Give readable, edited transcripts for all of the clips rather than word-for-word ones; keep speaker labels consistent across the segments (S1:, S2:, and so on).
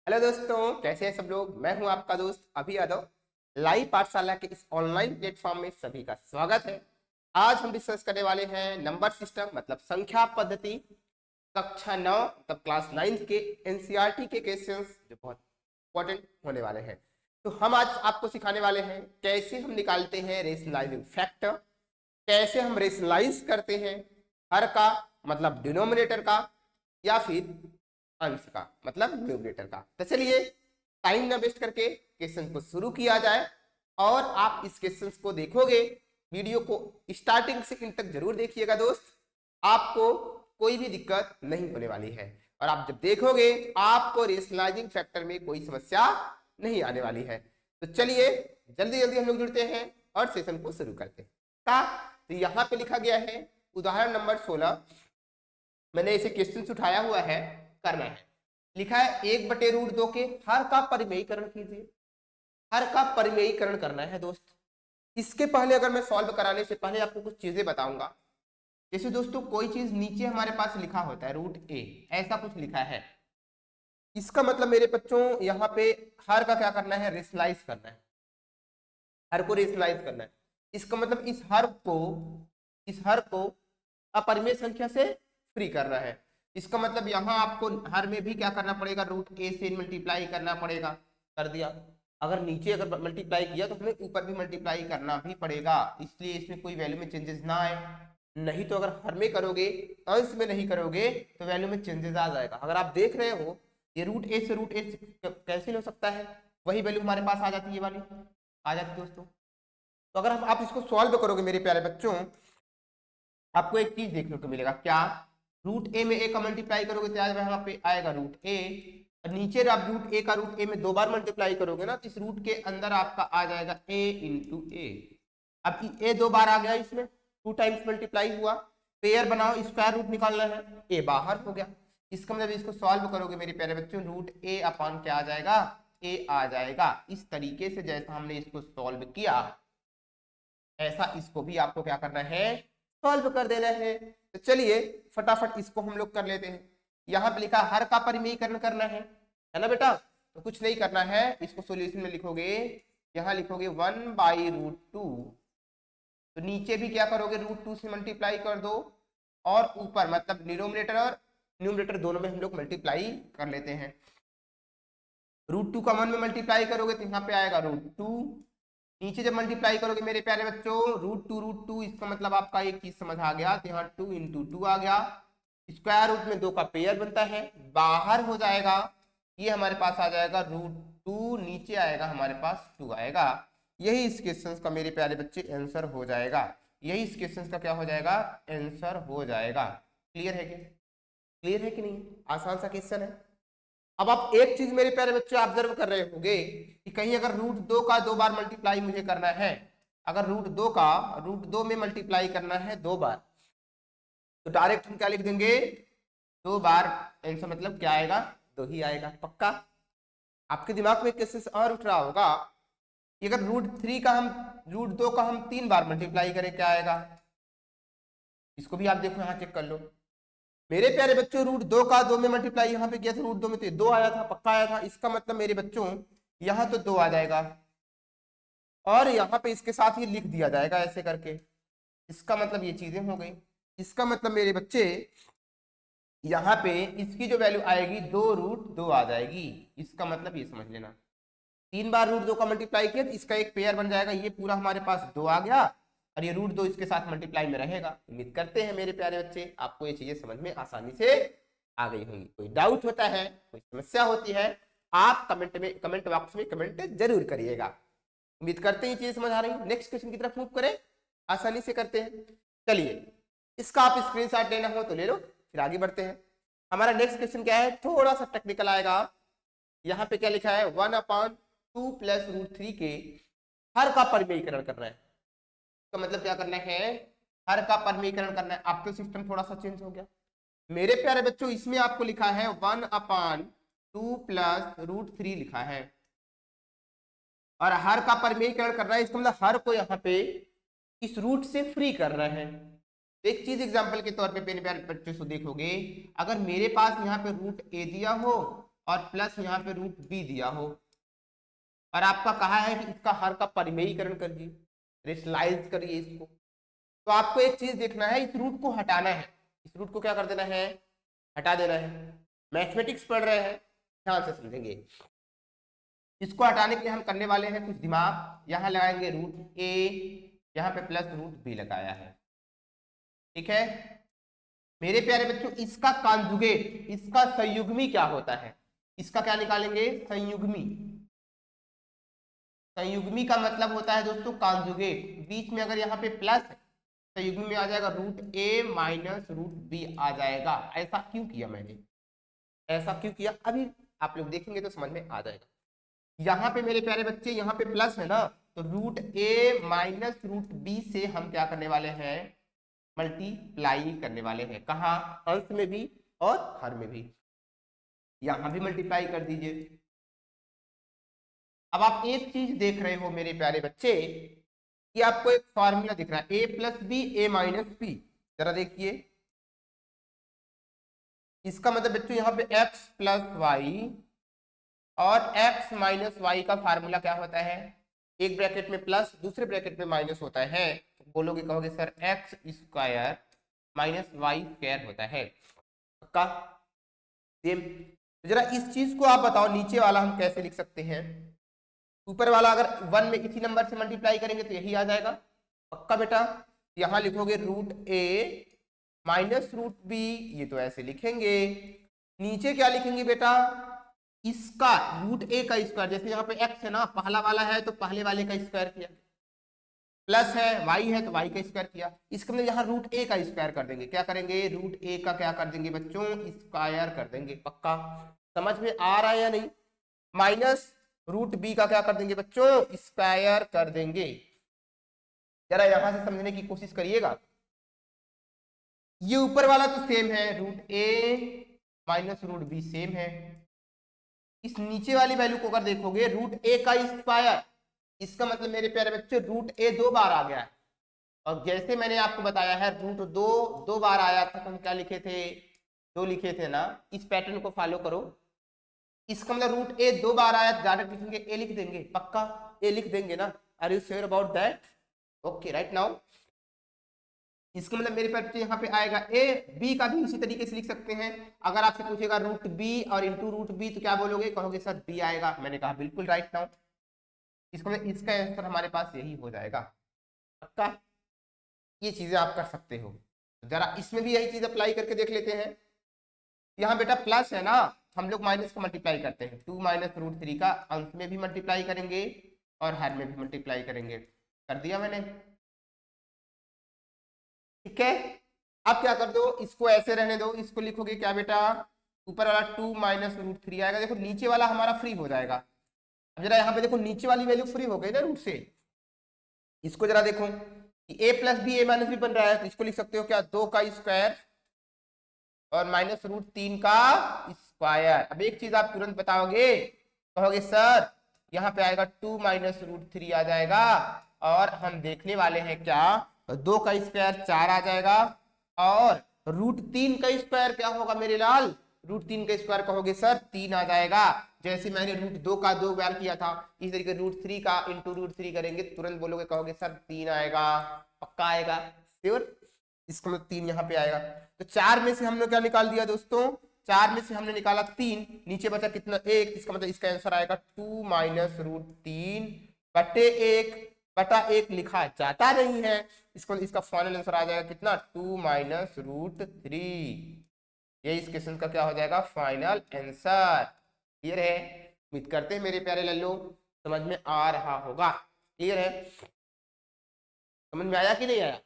S1: Hello दोस्तों, कैसे हैं सब लोग। मैं हूं आपका दोस्त अभी यादव। लाइव पाठशाला के इस ऑनलाइन प्लेटफॉर्म में सभी का स्वागत है। आज हम डिस्कस करने वाले हैं नंबर सिस्टम मतलब संख्या पद्धति कक्षा 9 मतलब क्लास 9 के एनसीईआरटी के क्वेश्चंस जो बहुत इंपॉर्टेंट होने वाले हैं। तो हम आज आपको सिखाने वाले हैं कैसे हम निकालते हैं रेशनलाइजिंग फैक्टर, कैसे हम रेशनलाइज करते हैं हर का मतलब डिनोमिनेटर का या फिर अंश का मतलब न्यूमरेटर का। तो चलिए टाइम ना वेस्ट करके क्वेश्चन को शुरू किया जाए। और आप इस क्वेश्चन को देखोगे, वीडियो को स्टार्टिंग से इन तक जरूर देखिएगा दोस्त, आपको कोई भी दिक्कत नहीं होने वाली है। और आप जब देखोगे तो आपको रेशनलाइजिंग फैक्टर में कोई समस्या नहीं आने वाली है। तो चलिए जल्दी जल्दी हम लोग जुड़ते हैं और सेशन को शुरू करते हैं। तो यहाँ पे लिखा गया है उदाहरण नंबर 16। मैंने इसे क्वेश्चन उठाया हुआ है, करना है। लिखा है 1/√2 के हर का परिमेयीकरण कीजिए। हर का परिमेयीकरण करना है दोस्त। इसके पहले अगर मैं सॉल्व कराने से पहले आपको कुछ चीजें बताऊंगा। जैसे दोस्तों कोई चीज नीचे हमारे पास लिखा होता है √a, ऐसा कुछ लिखा है, इसका मतलब मेरे बच्चों यहाँ पे हर का क्या करना है, रेशनलाइज करना है। हर को रेशनलाइज करना है। इसका मतलब इस हर को अपरिमेय संख्या से फ्री करना है। इसका मतलब यहाँ आपको हर में भी क्या करना पड़ेगा, √a से मल्टीप्लाई करना पड़ेगा। कर दिया। अगर नीचे अगर मल्टीप्लाई किया तो हमें ऊपर भी मल्टीप्लाई करना भी पड़ेगा, इसलिए इसमें कोई वैल्यू में चेंजेस ना आए। नहीं तो अगर हर में करोगे, अंश में नहीं करोगे तो वैल्यू में चेंजेस आ जाएगा। अगर आप देख रहे हो ये √a से √a कैंसिल हो सकता है, वही वैल्यू हमारे पास आ जाती है, ये वाली आ जाती है दोस्तों। तो अगर आप इसको सॉल्व करोगे मेरे प्यारे बच्चों, आपको एक चीज देखने को मिलेगा, क्या √a में a का मल्टीप्लाई करोगे तो यहाँ पे आएगा √a, और नीचे आप √a का √a में 2 बार मल्टीप्लाई करोगे ना तो इस रूट के अंदर आपका आ जाएगा a इंटू ए। अब a 2 बार आ गया, इसमें 2 टाइम्स मल्टीप्लाई हुआ, पेयर बनाओ, स्क्वायर रूट निकालना है, a बाहर हो गया। इसका मतलब इसको सॉल्व करोगे मेरे प्यारे बच्चों, √a अपॉन क्या आ जाएगा, a आ जाएगा। इस तरीके से जैसा हमने इसको सॉल्व किया ऐसा इसको भी आपको क्या करना है, सॉल्व कर देना है। तो चलिए फटाफट इसको हम लोग कर लेते हैं। यहाँ पे लिखा हर का परिमेयीकरण करना है ना बेटा। तो कुछ नहीं करना है, इसको सॉल्यूशन में लिखोगे, यहाँ लिखोगे 1/√2। तो नीचे भी क्या करोगे, √2 से मल्टीप्लाई कर दो, और ऊपर मतलब डिनोमिनेटर और न्यूमरेटर दोनों में हम लोग मल्टीप्लाई कर लेते हैं। √2 का 1 में मल्टीप्लाई करोगे तो यहाँ पे आएगा √2। नीचे जब मल्टीप्लाई करोगे मेरे प्यारे बच्चों √2, इसका मतलब आपका एक चीज समझ आ गया, तो यहाँ 2 इंटू 2 आ गया। स्क्वायर रूट में 2 का पेयर बनता है, बाहर हो जाएगा, ये हमारे पास आ जाएगा √2, नीचे आएगा हमारे पास 2 आएगा। यही इस क्वेश्चन का मेरे प्यारे बच्चे आंसर हो जाएगा। यही इस क्वेश्चन का क्या हो जाएगा, आंसर हो जाएगा। क्लियर है क्या, क्लियर है कि नहीं, आसान सा क्वेश्चन है। अब आप एक चीज मेरे प्यारे बच्चे ऑब्जर्व कर रहे होंगे कि कहीं अगर √2 का 2 बार मल्टीप्लाई मुझे करना है, अगर √2 में मल्टीप्लाई करना है 2 बार, तो डायरेक्ट हम क्या लिख देंगे, 2 बार आंसर मतलब क्या आएगा, 2 ही आएगा पक्का। आपके दिमाग में कैसे और उठ रहा होगा कि अगर √2 का हम 3 बार मल्टीप्लाई करें क्या आएगा। इसको भी आप देखो, यहाँ चेक कर लो मेरे प्यारे बच्चों, √2 का 2 में मल्टीप्लाई यहाँ पे किया था, √2 में तो 2 आया था, पक्का आया था। इसका मतलब मेरे बच्चों यहाँ तो 2 आ जाएगा, और यहाँ पे इसके साथ ही लिख दिया जाएगा ऐसे करके। इसका मतलब ये चीजें हो गई। इसका मतलब मेरे बच्चे यहाँ पे इसकी जो वैल्यू आएगी 2√2 आ जाएगी। इसका मतलब ये समझ लेना, 3 बार √2 का मल्टीप्लाई किया तो इसका एक पेयर बन जाएगा, ये पूरा हमारे पास 2 आ गया, और ये √2 इसके साथ मल्टीप्लाई में रहेगा। उम्मीद करते हैं मेरे प्यारे बच्चे आपको ये चीजें समझ में आसानी से आ गई होंगी। कोई डाउट होता है, कोई समस्या होती है, आप कमेंट बॉक्स में कमेंट जरूर करिएगा। उम्मीद करते हैं ये चीजें समझ आ रही है। नेक्स्ट क्वेश्चन की तरफ मूव करें, आसानी से करते हैं। चलिए इसका आप स्क्रीनशॉट लेना हो तो ले लो, फिर आगे बढ़ते हैं। हमारा नेक्स्ट क्वेश्चन क्या है, थोड़ा सा टेक्निकल आएगा। यहाँ पे क्या लिखा है, 1/2 + √3 के हर का परिमेयीकरण करना है। तो मतलब क्या करना है, हर का परिमेयीकरण करना है। आपका सिस्टम थोड़ा सा चेंज हो गया मेरे प्यारे बच्चों। इसमें आपको लिखा है 1/2 + √3 लिखा है, और हर का परिमेयीकरण करना है। इसका मतलब हर को यहाँ पे इस रूट से फ्री करना है। एक चीज एग्जांपल के तौर पे मेरे प्यारे बच्चों से देखोगे, अगर मेरे पास यहाँ पे √a दिया हो और प्लस यहाँ पे रूट बी दिया हो, और आपका कहा है कि इसका हर का परिमेयीकरण करिए, रेशनलाइज करिए इसको, तो आपको एक चीज देखना है, इस रूट को हटाना है, इस रूट को क्या कर देना है, हटा देना है। मैथमेटिक्स पढ़ रहे हैं, ध्यान से समझेंगे। इसको हटाने के लिए हम करने वाले हैं कुछ दिमाग, यहाँ लगाएंगे रूट ए, यहाँ पे प्लस रूट बी लगाया है, ठीक है मेरे प्यारे बच्चों। इसका कॉन्जुगेट, इसका संयुग्मी क्या होता है, इसका क्या निकालेंगे, संयुग्मी। संयुग्मी का मतलब होता है दोस्तों कॉन्जुगेट, बीच में अगर यहाँ पे प्लस है, संयुग्मी में आ जाएगा root A minus root B आ जाएगा। ऐसा क्यों किया मैंने, ऐसा क्यों किया, अभी आप लोग देखेंगे तो समझ में आ जाएगा। यहाँ पे मेरे प्यारे बच्चे, यहाँ पे प्लस है ना, तो root A minus root B से हम क्या करने वाले हैं, मल्टीप्लाई करने वाले हैं, कहाँ, अंश में भी और हर में भी, यहां भी मल्टीप्लाई कर दीजिए। अब आप एक चीज देख रहे हो मेरे प्यारे बच्चे, कि आपको एक फॉर्मूला दिख रहा है, ए plus B A minus B, जरा देखिए, इसका मतलब बच्चों यहाँ पे x प्लस वाई और x माइनस वाई का फार्मूला क्या होता है, एक ब्रैकेट में प्लस दूसरे ब्रैकेट में माइनस होता है, तो बोलोगे कहोगे sir X square minus Y square होता है, पक्का सेम। तो जरा इस चीज को आप बताओ, नीचे वाला हम कैसे लिख सकते हैं, ऊपर वाला अगर 1 में इसी नंबर से मल्टीप्लाई करेंगे तो यही आ जाएगा, पक्का बेटा। यहां लिखोगे root A minus root B, ये तो ऐसे लिखेंगे, नीचे क्या लिखेंगे बेटा, इसका रूट ए का स्क्वायर, जैसे यहाँ पे एक्स है ना, पहला वाला है तो पहले वाले का स्क्वायर किया, प्लस है वाई है तो वाई का स्क्वायर किया, इसके अंदर यहाँ रूट ए का स्क्वायर कर देंगे, क्या करेंगे, रूट ए का क्या कर देंगे बच्चों, स्क्वायर कर देंगे, पक्का समझ में आ रहा है या नहीं। माइनस रूट बी का क्या कर देंगे बच्चों, स्क्वायर कर देंगे। जरा यहां से समझने की कोशिश करिएगा, ये ऊपर वाला तो सेम है, root A minus root B same है, इस नीचे वाली वैल्यू को अगर देखोगे रूट ए का स्क्वायर, इसका मतलब मेरे प्यारे बच्चे रूट ए 2 बार आ गया है, और जैसे मैंने आपको बताया है रूट 2 बार आया था, तो हम क्या लिखे थे, 2 लिखे थे ना, इस पैटर्न को फॉलो करो, इसका मतलब रूट ए 2 बार आया, डायरेक्ट लिखेंगे ए लिख देंगे, पक्का ए लिख देंगे ना, are you sure about that, okay right now. इसका मतलब मेरे पास यहाँ पे आएगा ए, बी का भी उसी तरीके से लिख सकते हैं, अगर आपसे पूछेगा रूट बी और इंटू रूट बी तो क्या बोलोगे, कहोगे सर बी आएगा, मैंने कहा बिल्कुल राइट नाउ, इसका मतलब इसका आंसर हमारे पास यही हो जाएगा, पक्का ये चीजें आप कर सकते हो। जरा इसमें भी यही चीज अप्लाई करके देख लेते हैं, यहाँ बेटा प्लस है ना, हम लोग माइनस का मल्टीप्लाई करते हैं, 2 माइनस रूट 3 का अंश में भी मल्टीप्लाई करेंगे और हर में भी मल्टीप्लाई करेंगे, कर दिया मैंने, ठीक है। अब क्या कर दो, इसको ऐसे रहने दो, इसको लिखोगे क्या बेटा, ऊपर वाला 2 माइनस रूट 3 आएगा, देखो नीचे वाला हमारा फ्री हो जाएगा। अब जरा यहाँ पे देखो नीचे वाली वैल्यू फ्री हो गई ना रूट से, इसको जरा देखो कि a plus B A minus B बन रहा है, तो इसको लिख सकते हो क्या, 2 का स्क्वायर और माइनस रूट 3 का स्क्वायर। अब एक चीज आप तुरंत बताओगे, कहोगे सर यहाँ पे आएगा 2 माइनस रूट 3 आ जाएगा, और हम देखने वाले हैं क्या, 2 का स्क्वायर 4 आ जाएगा, और रूट 3 का स्क्वायर क्या होगा मेरे लाल, रूट 3 का स्क्वायर कहोगे सर 3 आ जाएगा, जैसे मैंने रूट 2 का 2 बार किया था, इस तरीके रूट 3 का इंटू रूट 3 करेंगे, तुरंत बोलोगे कहोगे सर 3 आएगा, पक्का आएगा, श्योर, इसका मतलब 3 यहाँ पे आएगा। तो 4 में से हमने क्या निकाल दिया दोस्तों, 4 में से हमने निकाला 3, नीचे बचा कितना 1, इसका मतलब इसका आंसर आएगा 2 माइनस रूट 3 बटे 1 बटा 1 लिखा जाता नहीं है, इसको इसका फाइनल आंसर आ जाएगा कितना, 2 माइनस रूट 3, ये इस क्वेश्चन का क्या हो जाएगा, फाइनल आंसर। क्लियर है, उम्मीद करते हैं मेरे प्यारे लल्लो समझ में आ रहा होगा, क्लियर है, समझ में आया कि नहीं आया,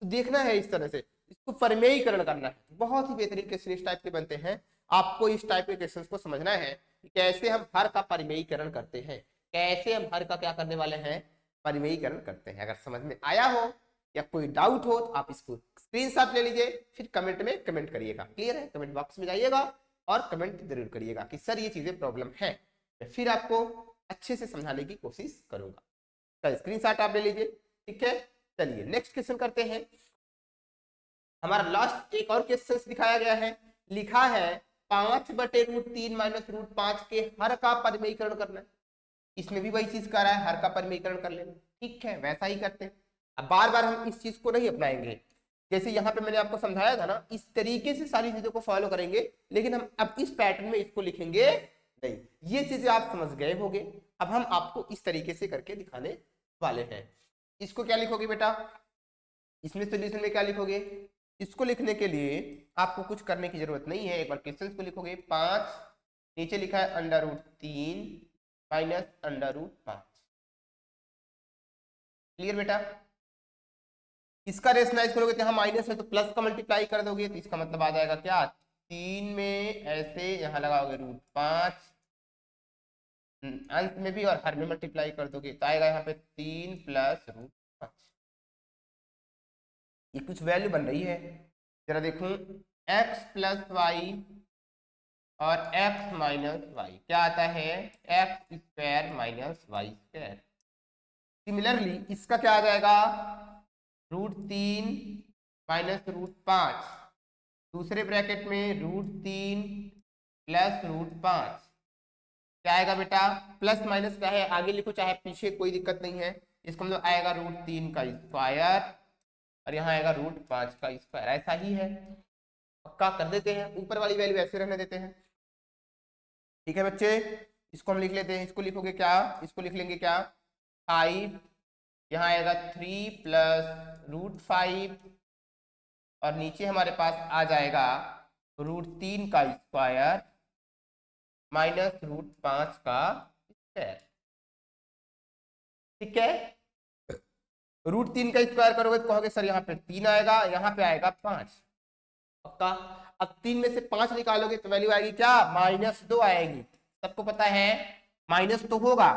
S1: तो देखना है इस तरह से, इसको परिमेयीकरण करना है, बहुत ही बेहतरीन क्वेश्चन इस टाइप के बनते हैं, आपको इस टाइप के क्वेश्चन को समझना है कि कैसे हम हर का परिमेयीकरण करते हैं, कैसे हम हर का क्या करने वाले हैं, परिमेयीकरण करते हैं। अगर समझ में आया हो या कोई डाउट हो तो आप इसको स्क्रीनशॉट ले लीजिए, फिर कमेंट में कमेंट करिएगा, क्लियर है, कमेंट बॉक्स में जाइएगा और कमेंट जरूर करिएगा कि सर ये चीजें प्रॉब्लम है, मैं फिर आपको अच्छे से समझाने की कोशिश करूंगा, तो स्क्रीनशॉट आप ले लीजिए, ठीक है। चलिए नेक्स्ट क्वेश्चन करते हैं, हमारा लास्ट एक और क्वेश्चन दिखाया गया है, लिखा है 5/√3 माइनस √5 के हर का परिमेयीकरण करना है। इसमें भी वही चीज कर रहा है, हर का परिमेयीकरण कर लेना। ठीक है, वैसा ही करते हैं। अब बार बार हम इस चीज को नहीं अपनाएंगे, जैसे यहाँ पे मैंने आपको समझाया था ना, इस तरीके से सारी चीजों को फॉलो करेंगे, लेकिन हम अब इस पैटर्न में इसको लिखेंगे नहीं। ये चीजें आप समझ गए होंगे। अब हम आपको इस तरीके से करके दिखाने वाले हैं। इसको क्या लिखोगे बेटा, इसमें सोल्यूशन में क्या लिखोगे, इसको लिखने के लिए आपको कुछ करने की जरूरत नहीं है। एक बार क्वेश्चन को लिखोगे, 5 नीचे लिखा है √3 माइनस √5। क्लियर बेटा। इसका रेशनलाइज करोगे तो यहाँ माइनस है तो प्लस का मल्टीप्लाई कर दोगे, तो इसका मतलब आ जाएगा क्या, 3 में ऐसे यहाँ लगाओगे √5, अंत में भी और हर में मल्टीप्लाई कर दोगे तो आएगा यहाँ पे 3 + √5। ये कुछ वैल्यू बन रही है, जरा देखूं, x + y और x - y क्या आता है, x² - y²। सिमिलरली इसका क्या आ जाएगा, √3 माइनस √5, दूसरे ब्रैकेट में √3 + √5 क्या आएगा बेटा, प्लस माइनस क्या है आगे लिखो चाहे पीछे, कोई दिक्कत नहीं है। इसका मतलब आएगा √3 का स्क्वायर और यहाँ आएगा √5 का स्क्वायर। ऐसा ही है, पक्का कर देते हैं, ऊपर वाली वैल्यू ऐसे रहने देते हैं। ठीक है बच्चे, इसको हम लिख लेते हैं। इसको लिखोगे क्या, इसको लिख लेंगे क्या, 5, यहाँ आएगा 3 + √5 और नीचे हमारे पास आ जाएगा √3 का स्क्वायर माइनस √5 का स्क्वायर। ठीक है, √3 का स्क्वायर करोगे तो कहोगे सर यहाँ पे 3 आएगा, यहाँ पे आएगा 5। पक्का। अब 3 में से 5 निकालोगे तो वैल्यू आएगी क्या, -2 आएगी। सबको पता है माइनस तो होगा,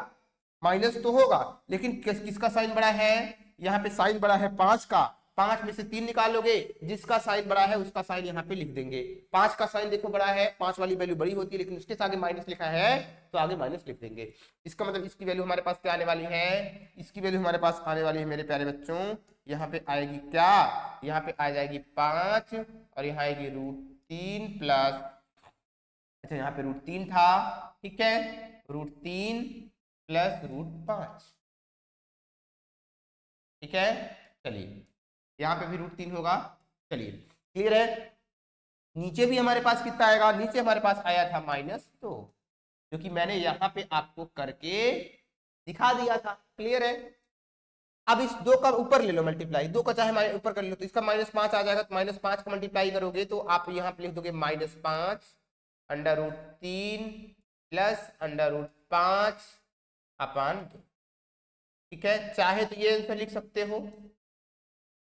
S1: माइनस तो होगा, लेकिन किसका साइन बड़ा है, यहाँ पे साइन बड़ा है 5 का। 5 में से 3 निकालोगे, जिसका साइन बड़ा है उसका साइन यहाँ पे लिख देंगे। 5 का साइन देखो बड़ा है, 5 वाली वैल्यू बड़ी होती है, लेकिन उसके आगे माइनस लिखा है तो आगे माइनस लिख देंगे। इसका मतलब इसकी वैल्यू हमारे पास क्या आने वाली है, इसकी वैल्यू हमारे पास आने वाली है मेरे प्यारे बच्चों, यहाँ पे आएगी क्या, यहाँ पे आ जाएगी 5 और यहाँ आएगी √3 प्लस, अच्छा यहाँ पे √3 था, ठीक है, √3 + √5। ठीक है, चलिए यहाँ पे भी √3 होगा। चलिए क्लियर है। नीचे भी हमारे पास कितना आएगा, नीचे हमारे पास आया था -2, जो कि मैंने यहाँ पे आपको करके दिखा दिया था। क्लियर है। अब इस 2 का ऊपर ले लो मल्टीप्लाई, 2 का चाहे ऊपर कर लो तो इसका -5 आ जाएगा, तो -5 का मल्टीप्लाई करोगे तो आप यहाँ पे लिख दोगे -5 √3 + √5/2। ठीक है, चाहे तो ये आंसर लिख सकते हो,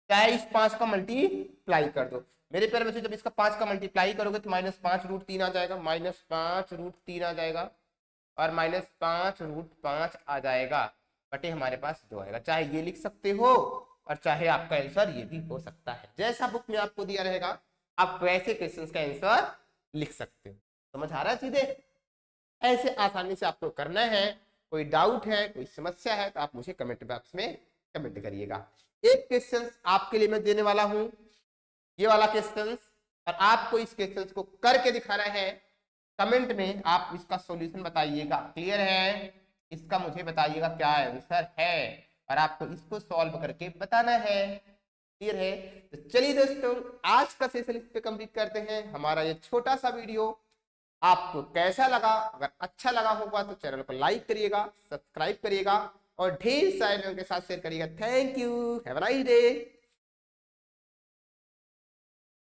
S1: चाहे इस 5 का मल्टीप्लाई कर दो। मेरे प्यारे बच्चों जब इसका 5 का मल्टीप्लाई करोगे तो -5 √3 आ जाएगा, -5 √3 आ जाएगा और -5 √5 आ जाएगा, बटे हमारे पास 2 आएगा। चाहे ये लिख सकते हो और चाहे आपका आंसर ये भी हो सकता है, जैसा बुक में आपको दिया रहेगा आप वैसे क्वेश्चंस का आंसर लिख सकते हो। समझ आ रहा है चीजें, ऐसे आसानी से आपको करना है। कोई डाउट है, कोई समस्या है तो आप मुझे कमेंट बॉक्स में कमेंट करिएगा। एक क्वेश्चन आपके लिए मैं देने वाला हूं, ये वाला क्वेश्चन, और आपको इस क्वेश्चन को करके दिखाना है। कमेंट में आप इसका सॉल्यूशन बताइएगा। क्लियर है, इसका मुझे बताइएगा क्या आंसर है और आपको इसको सॉल्व करके बताना है। क्लियर है, तो चलिए दोस्तों आज का सेशन इस पे कंप्लीट करते हैं। हमारा ये छोटा सा वीडियो आपको कैसा लगा, अगर अच्छा लगा होगा तो चैनल को लाइक करिएगा, सब्सक्राइब करिएगा और ढेर सारे लोगों के साथ शेयर करिएगा। Thank you, have a nice day.